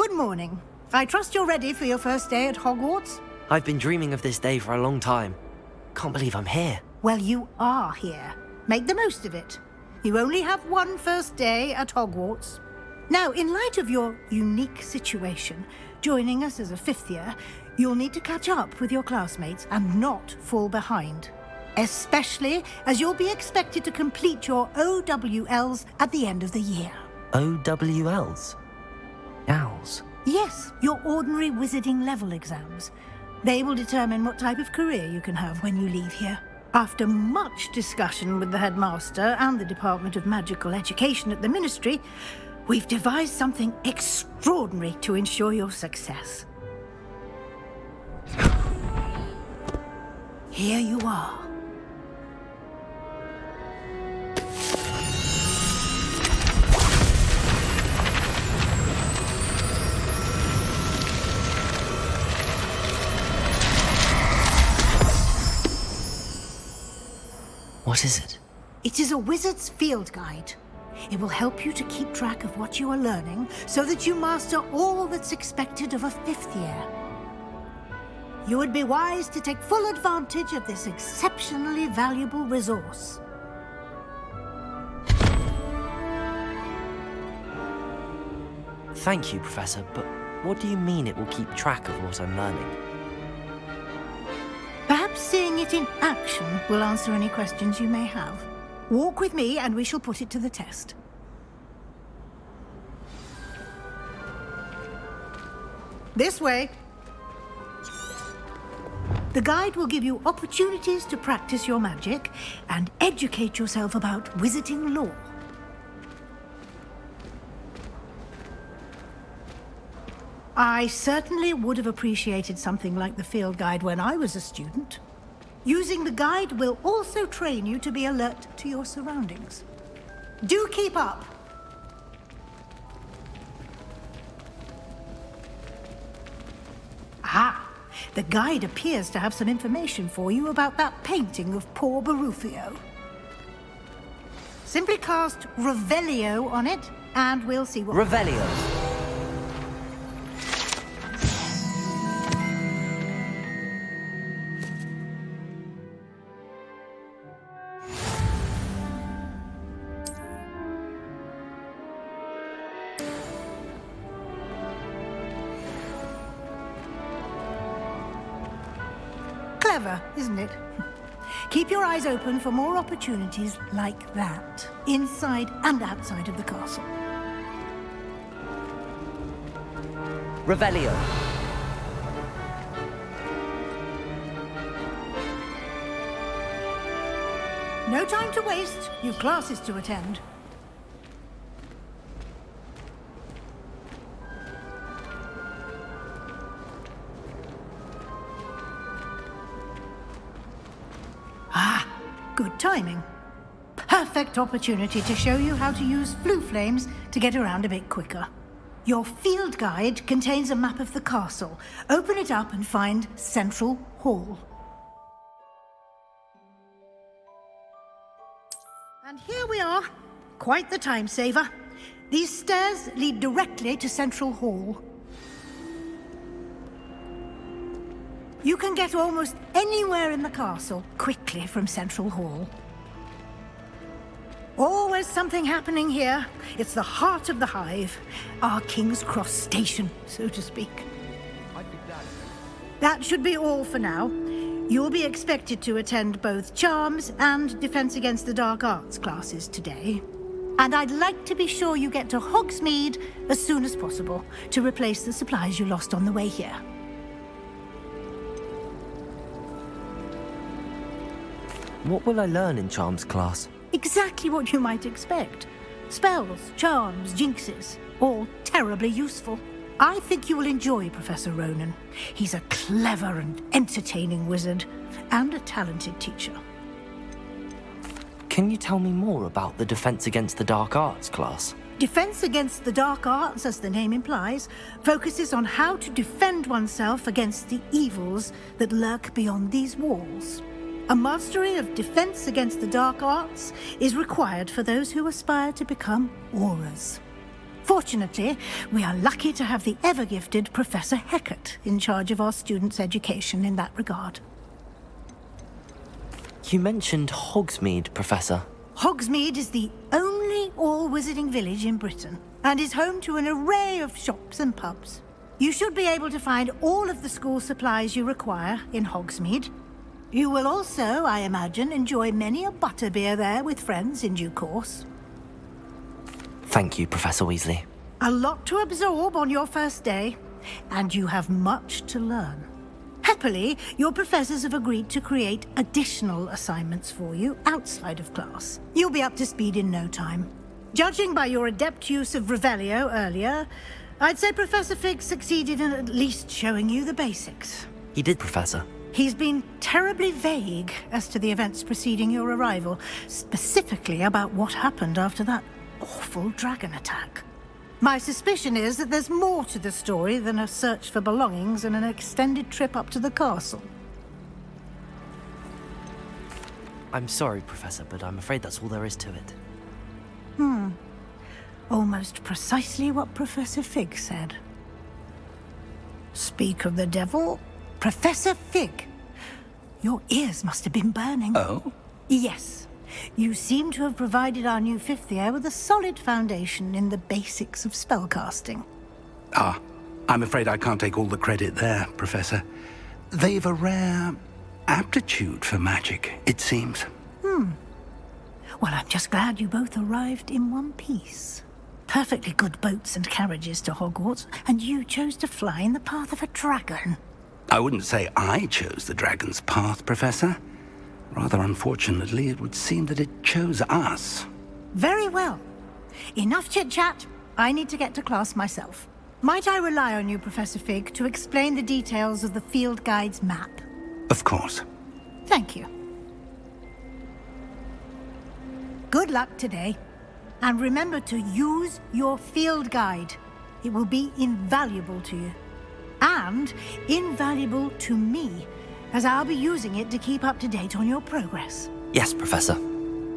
Good morning. I trust you're ready for your first day at Hogwarts? I've been dreaming of this day for a long time. Can't believe I'm here. Well, you are here. Make the most of it. You only have one first day at Hogwarts. Now, in light of your unique situation, joining us as a fifth year, you'll need to catch up with your classmates and not fall behind. Especially as you'll be expected to complete your OWLs at the end of the year. OWLs? Owls? Yes, your ordinary wizarding level exams. They will determine what type of career you can have when you leave here. After much discussion with the headmaster and the Department of Magical Education at the Ministry, we've devised something extraordinary to ensure your success. Here you are. What is it? It is a wizard's field guide. It will help you to keep track of what you are learning so that you master all that's expected of a fifth year. You would be wise to take full advantage of this exceptionally valuable resource. Thank you, Professor, but what do you mean it will keep track of what I'm learning? Perhaps seeing it in action will answer any questions you may have. Walk with me and we shall put it to the test. This way. The guide will give you opportunities to practice your magic and educate yourself about wizarding lore. I certainly would have appreciated something like the field guide when I was a student. Using the guide will also train you to be alert to your surroundings. Do keep up! Ah, the guide appears to have some information for you about that painting of poor Barufio. Simply cast Revelio on it, and we'll see what... Revelio? Clever, isn't it? Keep your eyes open for more opportunities like that, inside and outside of the castle. Revelio. No time to waste. You've classes to attend. Good timing. Perfect opportunity to show you how to use flue flames to get around a bit quicker. Your field guide contains a map of the castle. Open it up and find Central Hall. And here we are. Quite the time saver. These stairs lead directly to Central Hall. You can get almost anywhere in the castle quickly from Central Hall. Always something happening here. It's the heart of the hive, our King's Cross station, so to speak. That should be all for now. You'll be expected to attend both Charms and Defense Against the Dark Arts classes today. And I'd like to be sure you get to Hogsmeade as soon as possible to replace the supplies you lost on the way here. What will I learn in Charms class? Exactly what you might expect. Spells, charms, jinxes, all terribly useful. I think you will enjoy Professor Ronan. He's a clever and entertaining wizard, and a talented teacher. Can you tell me more about the Defense Against the Dark Arts class? Defense Against the Dark Arts, as the name implies, focuses on how to defend oneself against the evils that lurk beyond these walls. A mastery of Defense Against the Dark Arts is required for those who aspire to become Aurors. Fortunately, we are lucky to have the ever-gifted Professor Heckert in charge of our students' education in that regard. You mentioned Hogsmeade, Professor. Hogsmeade is the only all-wizarding village in Britain and is home to an array of shops and pubs. You should be able to find all of the school supplies you require in Hogsmeade. You will also, I imagine, enjoy many a butterbeer there with friends in due course. Thank you, Professor Weasley. A lot to absorb on your first day, and you have much to learn. Happily, your professors have agreed to create additional assignments for you outside of class. You'll be up to speed in no time. Judging by your adept use of Revelio earlier, I'd say Professor Fig succeeded in at least showing you the basics. He did, Professor. He's been terribly vague as to the events preceding your arrival, specifically about what happened after that awful dragon attack. My suspicion is that there's more to the story than a search for belongings and an extended trip up to the castle. I'm sorry, Professor, but I'm afraid that's all there is to it. Almost precisely what Professor Fig said. Speak of the devil, Professor Fig. Your ears must have been burning. Oh? Yes. You seem to have provided our new fifth year with a solid foundation in the basics of spellcasting. Ah, I'm afraid I can't take all the credit there, Professor. They've a rare aptitude for magic, it seems. Well, I'm just glad you both arrived in one piece. Perfectly good boats and carriages to Hogwarts, and you chose to fly in the path of a dragon. I wouldn't say I chose the dragon's path, Professor. Rather unfortunately, it would seem that it chose us. Very well. Enough chit-chat. I need to get to class myself. Might I rely on you, Professor Fig, to explain the details of the field guide's map? Of course. Thank you. Good luck today. And remember to use your field guide. It will be invaluable to you. And invaluable to me, as I'll be using it to keep up to date on your progress. Yes, Professor.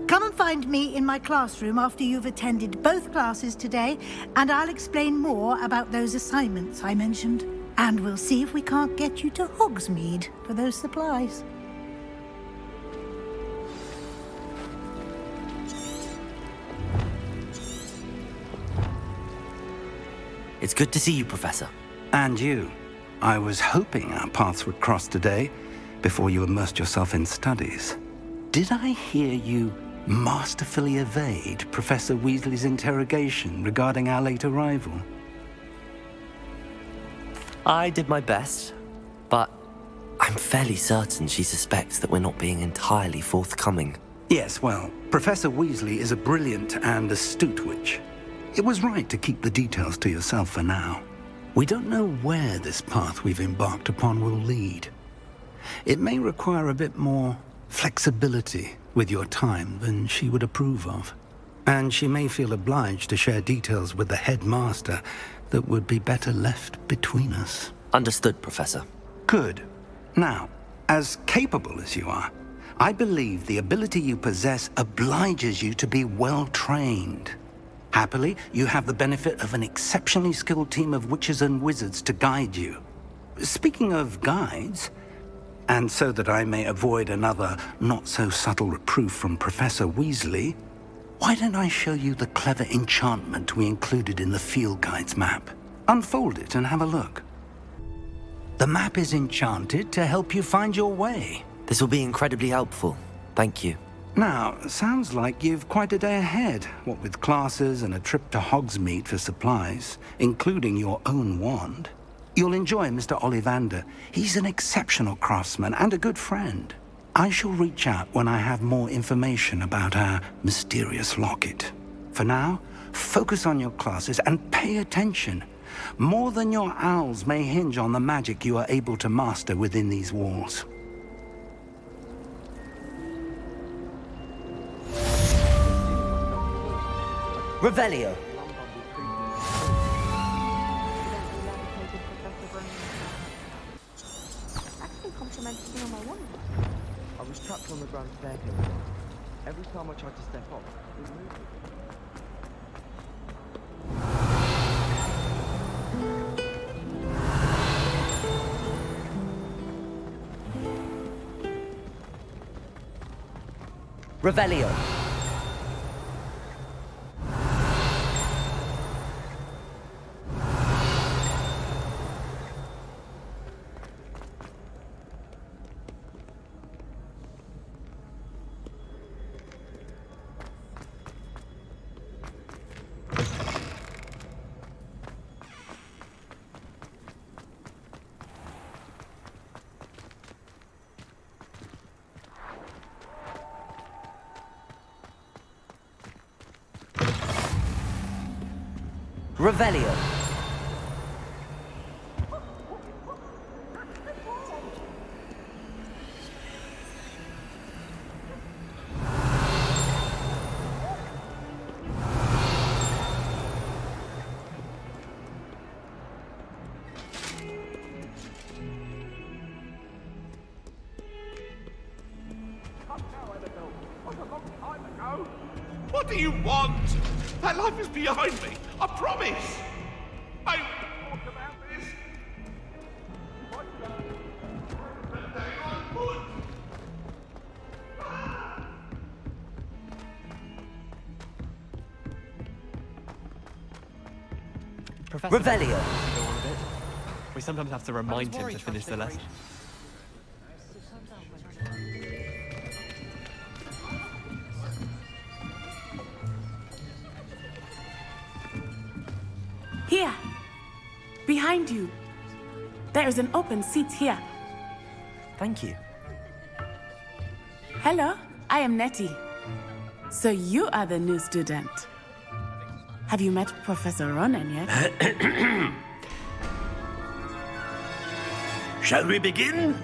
Come and find me in my classroom after you've attended both classes today, and I'll explain more about those assignments I mentioned. And we'll see if we can't get you to Hogsmeade for those supplies. It's good to see you, Professor. And you. I was hoping our paths would cross today, before you immersed yourself in studies. Did I hear you masterfully evade Professor Weasley's interrogation regarding our late arrival? I did my best, but I'm fairly certain she suspects that we're not being entirely forthcoming. Yes, well, Professor Weasley is a brilliant and astute witch. It was right to keep the details to yourself for now. We don't know where this path we've embarked upon will lead. It may require a bit more flexibility with your time than she would approve of. And she may feel obliged to share details with the headmaster that would be better left between us. Understood, Professor. Good. Now, as capable as you are, I believe the ability you possess obliges you to be well trained. Happily, you have the benefit of an exceptionally skilled team of witches and wizards to guide you. Speaking of guides, and so that I may avoid another not-so-subtle reproof from Professor Weasley, why don't I show you the clever enchantment we included in the field guide's map? Unfold it and have a look. The map is enchanted to help you find your way. This will be incredibly helpful. Thank you. Now, sounds like you've quite a day ahead, what with classes and a trip to Hogsmeade for supplies, including your own wand. You'll enjoy Mr. Ollivander. He's an exceptional craftsman and a good friend. I shall reach out when I have more information about our mysterious locket. For now, focus on your classes and pay attention. More than your owls may hinge on the magic you are able to master within these walls. Revelio. I was trapped on the grand staircase. Every time I tried to step off, it moved. Revelio. Revelio. What do you want? That life is behind me. I promise. I won't talk about this. Professor, Revelio. go on a bit. We sometimes have to remind him to finish the lesson. Here, behind you. There is an open seat here. Thank you. Hello, I am Nettie. So you are the new student. Have you met Professor Ronan yet? Shall we begin?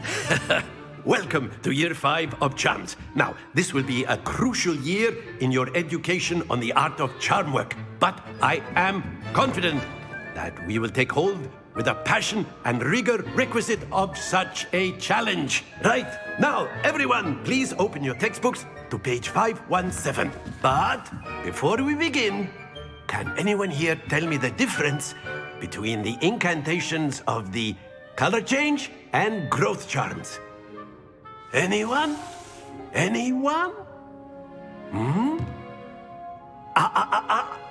Welcome to Year 5 of Charms. Now, this will be a crucial year in your education on the art of charm work. But I am confident that we will take hold with the passion and rigor requisite of such a challenge. Right, now, everyone, please open your textbooks to page 517. But before we begin, can anyone here tell me the difference between the incantations of the color change and growth charms? Anyone? Anyone?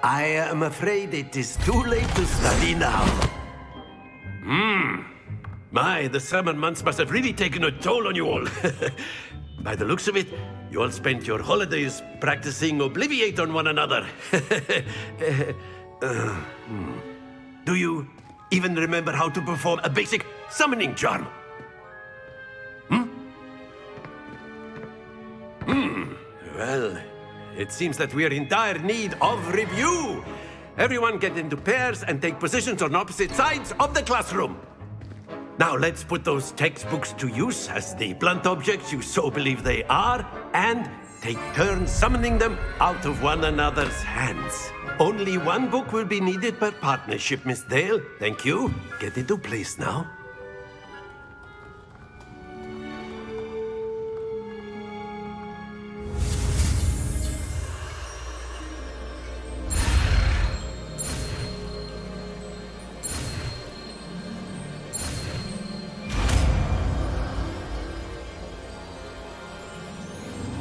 I am afraid it is too late to study now. My, the summer months must have really taken a toll on you all. By the looks of it, you all spent your holidays practicing Obliviate on one another. Do you even remember how to perform a basic summoning charm? Well, it seems that we are in dire need of review. Everyone get into pairs and take positions on opposite sides of the classroom. Now let's put those textbooks to use as the blunt objects you so believe they are, and take turns summoning them out of one another's hands. Only one book will be needed per partnership, Miss Dale. Thank you. Get into place now.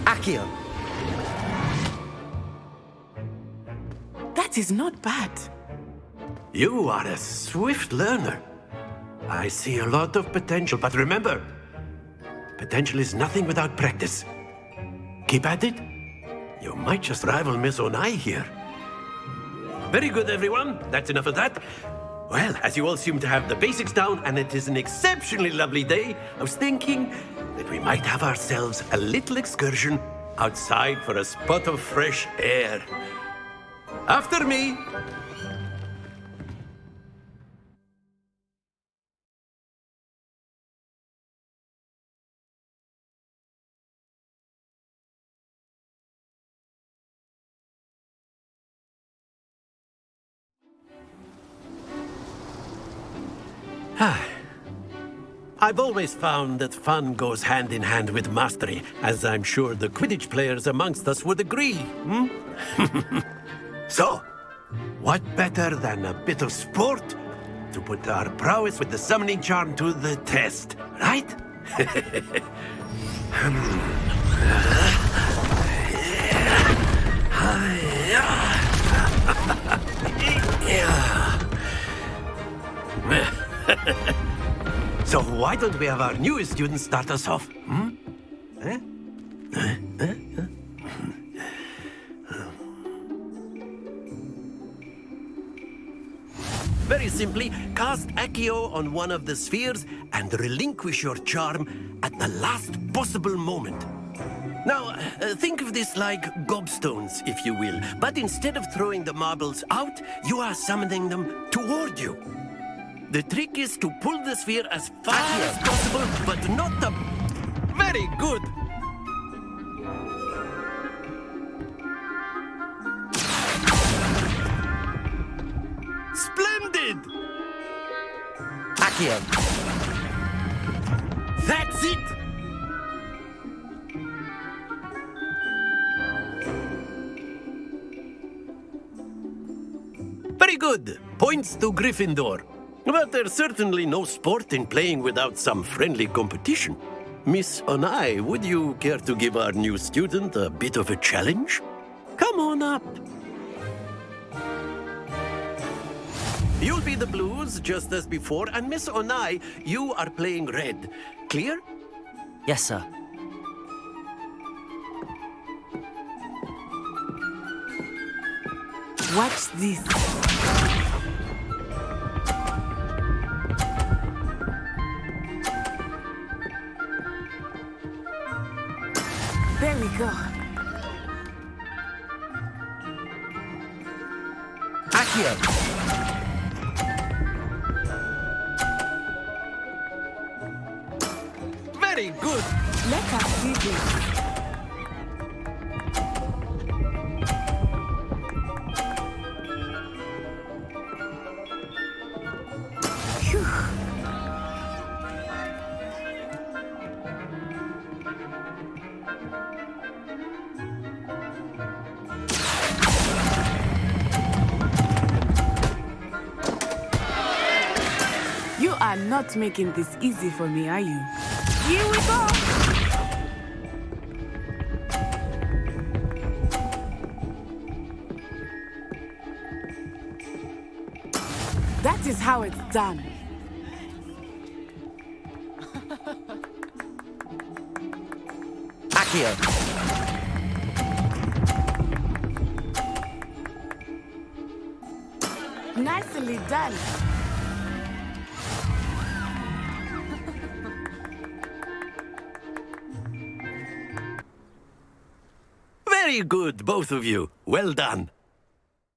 Accio. That is not bad. You are a swift learner. I see a lot of potential, but remember, potential is nothing without practice. Keep at it. You might just rival Miss Onai here. Very good, everyone. That's enough of that. Well, as you all seem to have the basics down, and it is an exceptionally lovely day, I was thinking that we might have ourselves a little excursion outside for a spot of fresh air. After me. I've always found that fun goes hand in hand with mastery, as I'm sure the Quidditch players amongst us would agree. So, what better than a bit of sport to put our prowess with the summoning charm to the test, right? So why don't we have our new student start us off? Very simply, cast Accio on one of the spheres and relinquish your charm at the last possible moment. Now, think of this like gobstones, if you will, but instead of throwing the marbles out, you are summoning them toward you. The trick is to pull the sphere as far as possible, but not the... Very good! Splendid! Accio. That's it! Very good. Points to Gryffindor. But there's certainly no sport in playing without some friendly competition. Miss Onai, would you care to give our new student a bit of a challenge? Come on up. You'll be the blues, just as before, and Miss Onai, you are playing red. Clear? Yes, sir. Watch this. There we go. Accio. Very good. Let us see this. Phew. You are not making this easy for me, are you? Here we go! That is how it's done. Accio. Nicely done. Very good, both of you. Well done.